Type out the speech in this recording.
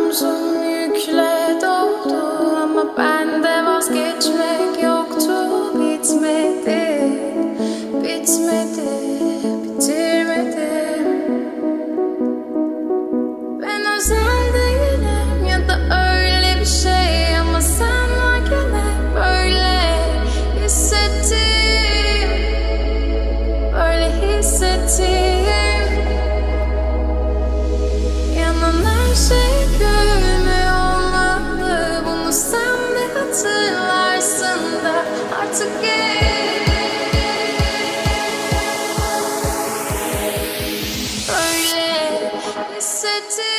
omzum yükle doldu ama bende vazgeçmek yoktu. Bitmedi, bitmedi, bitirmedim. Ben özel değilim ya da öyle bir şey ama sen varken hep böyle hissettim, böyle hissettim. Yanan her şey gülmüyor olmalı, bunu sen de hatırlarsın da artık böyle hissettim.